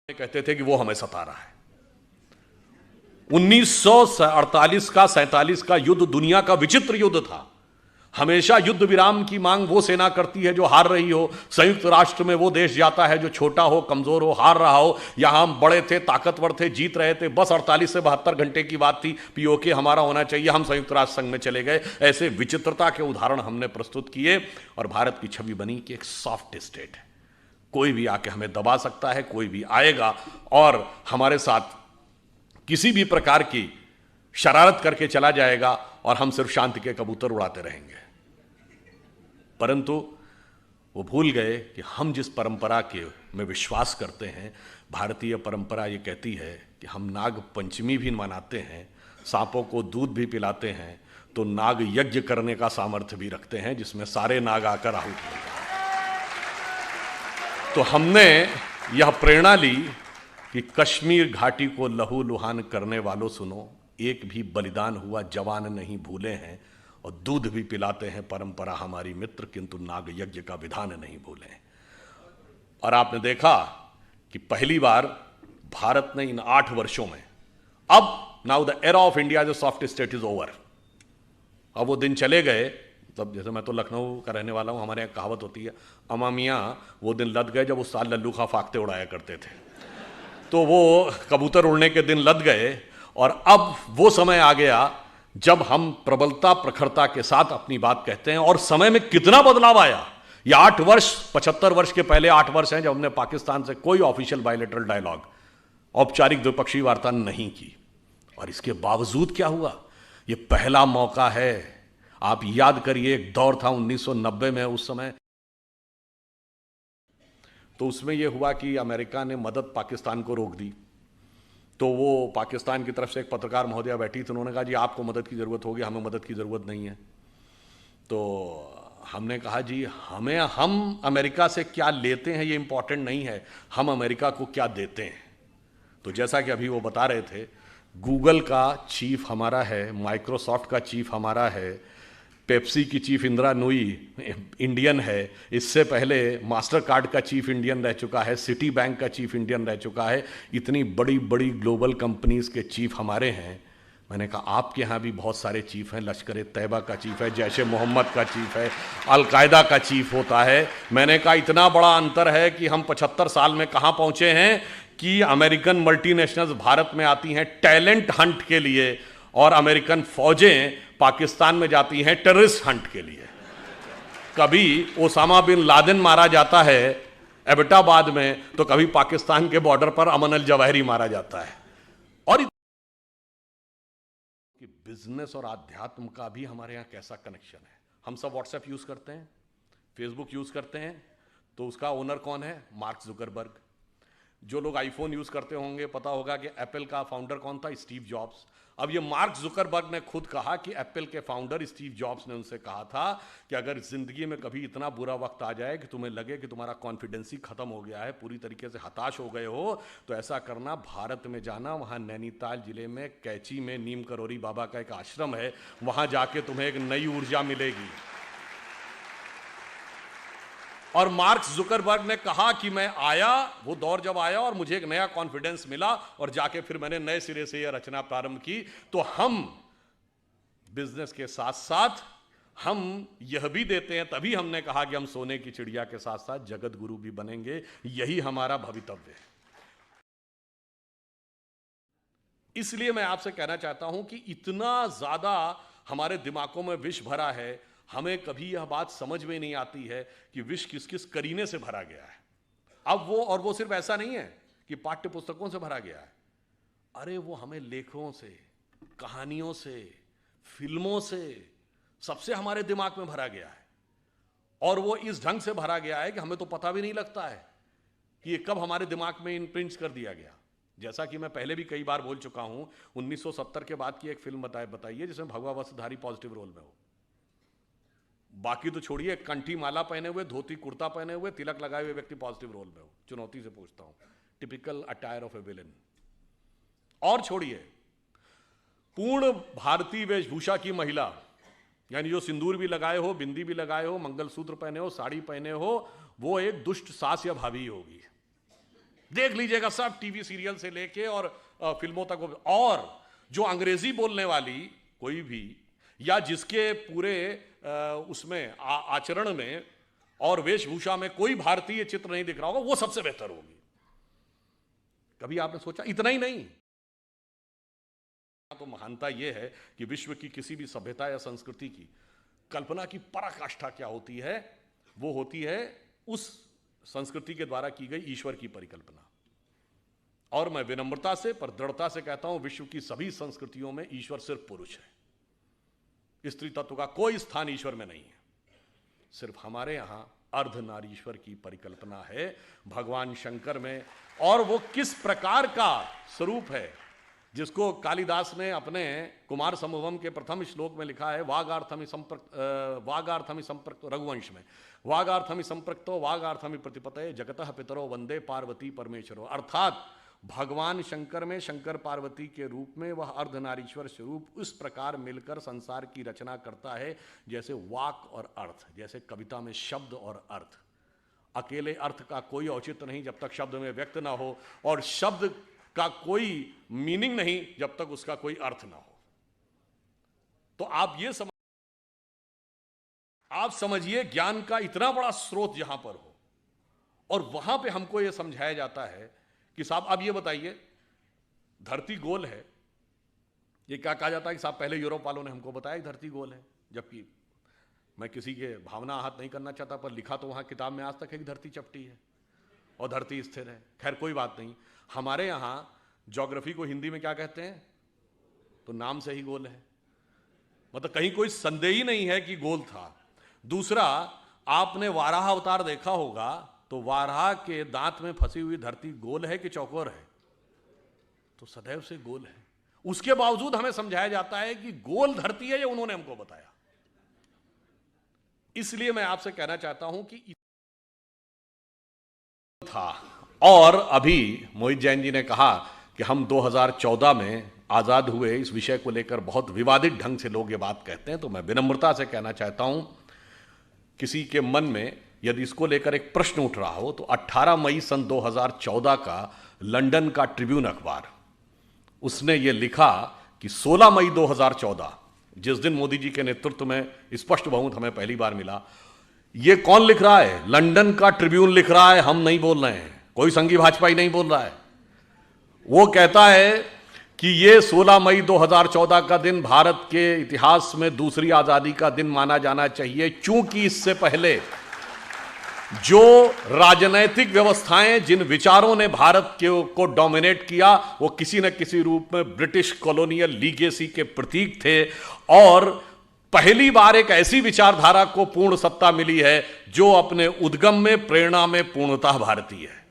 कहते थे कि वो हमें सता रहा है। 1948 का 47 का युद्ध दुनिया का विचित्र युद्ध था। हमेशा युद्ध विराम की मांग वो सेना करती है जो हार रही हो। संयुक्त राष्ट्र में वो देश जाता है जो छोटा हो, कमजोर हो, हार रहा हो। यहां हम बड़े थे, ताकतवर थे, जीत रहे थे। बस 48 से 72 घंटे की बात थी, पीओके हमारा होना चाहिए, हम संयुक्त राष्ट्र संघ में चले गए। ऐसे विचित्रता के उदाहरण हमने प्रस्तुत किए और भारत की छवि बनी कि एक सॉफ्ट स्टेट है, कोई भी आके हमें दबा सकता है, कोई भी आएगा और हमारे साथ किसी भी प्रकार की शरारत करके चला जाएगा और हम सिर्फ शांति के कबूतर उड़ाते रहेंगे। परंतु वो भूल गए कि हम जिस परंपरा के में विश्वास करते हैं, भारतीय परंपरा ये कहती है कि हम नाग पंचमी भी मनाते हैं, सांपों को दूध भी पिलाते हैं, तो नाग यज्ञ करने का सामर्थ्य भी रखते हैं जिसमें सारे नाग आकर आहुति देते हैं। तो हमने यह प्रेरणा ली कि कश्मीर घाटी को लहू लुहान करने वालों सुनो, एक भी बलिदान हुआ जवान नहीं भूले हैं, और दूध भी पिलाते हैं परंपरा हमारी मित्र, किंतु नाग यज्ञ का विधान नहीं भूले। और आपने देखा कि पहली बार भारत ने इन 8 वर्षों में, अब now the era of India as a soft state is over. अब वो दिन चले गए। तब जैसे मैं तो लखनऊ का रहने वाला हूं, हमारे यहाँ कहावत होती है, अमा मियाँ वो दिन लद गए जब उस साल लल्लू खा फाकते उड़ाया करते थे। तो वो कबूतर उड़ने के दिन लद गए और अब वो समय आ गया जब हम प्रबलता प्रखरता के साथ अपनी बात कहते हैं। और समय में कितना बदलाव आया। ये 8 वर्ष, 75 वर्ष के पहले 8 वर्ष हैं जब हमने पाकिस्तान से कोई ऑफिशियल बायलैटरल डायलॉग, औपचारिक द्विपक्षीय वार्ता नहीं की। और इसके बावजूद क्या हुआ, ये पहला मौका है। आप याद करिए, एक दौर था 1990 में, उस समय तो उसमें यह हुआ कि अमेरिका ने मदद पाकिस्तान को रोक दी। तो वो पाकिस्तान की तरफ से एक पत्रकार महोदया बैठी थी, उन्होंने कहा जी आपको मदद की ज़रूरत होगी, हमें मदद की ज़रूरत नहीं है। तो हमने कहा जी हम अमेरिका से क्या लेते हैं ये इंपॉर्टेंट नहीं है, हम अमेरिका को क्या देते हैं। तो जैसा कि अभी वो बता रहे थे, गूगल का चीफ हमारा है, माइक्रोसॉफ्ट का चीफ हमारा है, पेप्सी की चीफ इंदिरा नूई इंडियन है, इससे पहले मास्टर कार्ड का चीफ इंडियन रह चुका है, सिटी बैंक का चीफ इंडियन रह चुका है। इतनी बड़ी बड़ी ग्लोबल कंपनीज के चीफ हमारे हैं। मैंने कहा आपके यहाँ भी बहुत सारे चीफ हैं, लश्कर तैयबा का चीफ है, जैश ए मोहम्मद का चीफ है, अलकायदा का चीफ होता है। मैंने कहा इतना बड़ा अंतर है कि हम 75 साल में कहाँ पहुँचे हैं कि अमेरिकन मल्टीनेशनल्स भारत में आती हैं टैलेंट हंट के लिए और अमेरिकन फौजें पाकिस्तान में जाती हैं टेररिस्ट हंट के लिए। कभी ओसामा बिन लादेन मारा जाता है एबटाबाद में, तो कभी पाकिस्तान के बॉर्डर पर अमन अल जवाहिरी मारा जाता है। और कि बिजनेस और आध्यात्म का भी हमारे यहाँ कैसा कनेक्शन है। हम सब व्हाट्सएप यूज करते हैं, फेसबुक यूज करते हैं, तो उसका ओनर कौन है? Mark Zuckerberg. जो लोग आईफोन यूज करते होंगे पता होगा कि एप्पल का फाउंडर कौन था? Steve jobs. अब ये मार्क जुकरबर्ग ने खुद कहा कि एप्पल के फाउंडर स्टीव जॉब्स ने उनसे कहा था कि अगर जिंदगी में कभी इतना बुरा वक्त आ जाए कि तुम्हें लगे कि तुम्हारा कॉन्फिडेंस ही खत्म हो गया है, पूरी तरीके से हताश हो गए हो, तो ऐसा करना, भारत में जाना, वहां नैनीताल जिले में कैची में नीम करोरी बाबा का एक आश्रम है, वहां जाके तुम्हें एक नई ऊर्जा मिलेगी। और मार्क जुकरबर्ग ने कहा कि मैं आया, वो दौर जब आया और मुझे एक नया कॉन्फिडेंस मिला और जाके फिर मैंने नए सिरे से यह रचना प्रारंभ की। तो हम बिजनेस के साथ साथ हम यह भी देते हैं, तभी हमने कहा कि हम सोने की चिड़िया के साथ साथ जगत गुरु भी बनेंगे। यही हमारा भवितव्य है। इसलिए मैं आपसे कहना चाहता हूं कि इतना ज्यादा हमारे दिमागों में विष भरा है, हमें कभी यह बात समझ में नहीं आती है कि विष किस किस करीने से भरा गया है। अब वो सिर्फ ऐसा नहीं है कि पाठ्य पुस्तकों से भरा गया है, अरे वो हमें लेखों से, कहानियों से, फिल्मों से, सबसे हमारे दिमाग में भरा गया है। और वो इस ढंग से भरा गया है कि हमें तो पता भी नहीं लगता है कि ये कब हमारे दिमाग में इम्प्रिंट कर दिया गया। जैसा कि मैं पहले भी कई बार बोल चुका हूं, 1970 के बाद की एक फिल्म बताइए जिसमें भगवा वस्त्रधारी पॉजिटिव रोल में हो। बाकी तो छोड़िए, कंठी माला पहने हुए, धोती कुर्ता पहने हुए, तिलक लगाए हुए व्यक्ति पॉजिटिव रोल में हो। चुनौती से पूछता हूं, typical attire of a villain. और छोड़िए, पूर्ण भारतीय वेशभूषा की महिला, यानी जो सिंदूर भी लगाए हो, बिंदी भी लगाए हो, मंगलसूत्र पहने हो, साड़ी पहने हो, वो एक दुष्ट सास या भाभी होगी। देख लीजिएगा, सब टीवी सीरियल से लेके और फिल्मों तक। और जो अंग्रेजी बोलने वाली कोई भी, या जिसके पूरे उसमें आचरण में और वेशभूषा में कोई भारतीय चित्र नहीं दिख रहा होगा, वो सबसे बेहतर होगी। कभी आपने सोचा? इतना ही नहीं, तो महानता यह है कि विश्व की किसी भी सभ्यता या संस्कृति की कल्पना की पराकाष्ठा क्या होती है? वो होती है उस संस्कृति के द्वारा की गई ईश्वर की परिकल्पना। और मैं विनम्रता से पर दृढ़ता से कहता हूं, विश्व की सभी संस्कृतियों में ईश्वर सिर्फ पुरुष है। स्त्री तत्व का कोई स्थान ईश्वर में नहीं है। सिर्फ हमारे यहां अर्धनारीश्वर की परिकल्पना है भगवान शंकर में। और वो किस प्रकार का स्वरूप है, जिसको कालिदास ने अपने कुमार संभवम के प्रथम श्लोक में लिखा है, वागार्थमि संप्रक्त रघुवंश में, वागार्थमि संप्रक्तो वागार्थमि प्रतिपतये जगतः पितरो वंदे पार्वती परमेश्वरो। अर्थात भगवान शंकर में शंकर पार्वती के रूप में वह अर्धनारीश्वर स्वरूप उस प्रकार मिलकर संसार की रचना करता है जैसे वाक और अर्थ, जैसे कविता में शब्द और अर्थ। अकेले अर्थ का कोई औचित्य नहीं जब तक शब्द में व्यक्त ना हो, और शब्द का कोई मीनिंग नहीं जब तक उसका कोई अर्थ ना हो। तो आप समझिए ज्ञान का इतना बड़ा स्रोत जहां पर हो, और वहां पे हमको यह समझाया जाता है कि साहब अब ये बताइए, धरती गोल है। ये क्या कहा जाता है कि साहब पहले यूरोप वालों ने हमको बताया कि धरती गोल है, जबकि मैं किसी के भावना आहत नहीं करना चाहता, पर लिखा तो वहां किताब में आज तक है कि धरती चपटी है और धरती स्थिर है। खैर कोई बात नहीं। हमारे यहां ज्योग्राफी को हिंदी में क्या कहते हैं? तो नाम से ही गोल है, मतलब कहीं कोई संदेह ही नहीं है कि गोल था। दूसरा, आपने वाराह अवतार देखा होगा, तो वाराह के दांत में फंसी हुई धरती गोल है कि चौकोर है? तो सदैव से गोल है। उसके बावजूद हमें समझाया जाता है कि गोल धरती है, ये उन्होंने हमको बताया। इसलिए मैं आपसे कहना चाहता हूं कि था। और अभी मोहित जैन जी ने कहा कि हम 2014 में आजाद हुए, इस विषय को लेकर बहुत विवादित ढंग से लोग ये बात कहते हैं। तो मैं विनम्रता से कहना चाहता हूं, किसी के मन में यदि इसको लेकर एक प्रश्न उठ रहा हो, तो 18 मई सन 2014 का लंदन का ट्रिब्यून अखबार, उसने ये लिखा कि 16 मई 2014, जिस दिन मोदी जी के नेतृत्व में स्पष्ट बहुमत हमें पहली बार मिला। ये कौन लिख रहा है? लंदन का ट्रिब्यून लिख रहा है, हम नहीं बोल रहे हैं, कोई संघी भाजपाई नहीं बोल रहा है। वो कहता है कि ये 16 मई 2014 का दिन भारत के इतिहास में दूसरी आजादी का दिन माना जाना चाहिए, क्योंकि इससे पहले जो राजनैतिक व्यवस्थाएं, जिन विचारों ने भारत को डोमिनेट किया, वो किसी न किसी रूप में ब्रिटिश कॉलोनियल लीगेसी के प्रतीक थे। और पहली बार एक ऐसी विचारधारा को पूर्ण सत्ता मिली है जो अपने उद्गम में, प्रेरणा में पूर्णतः भारतीय है।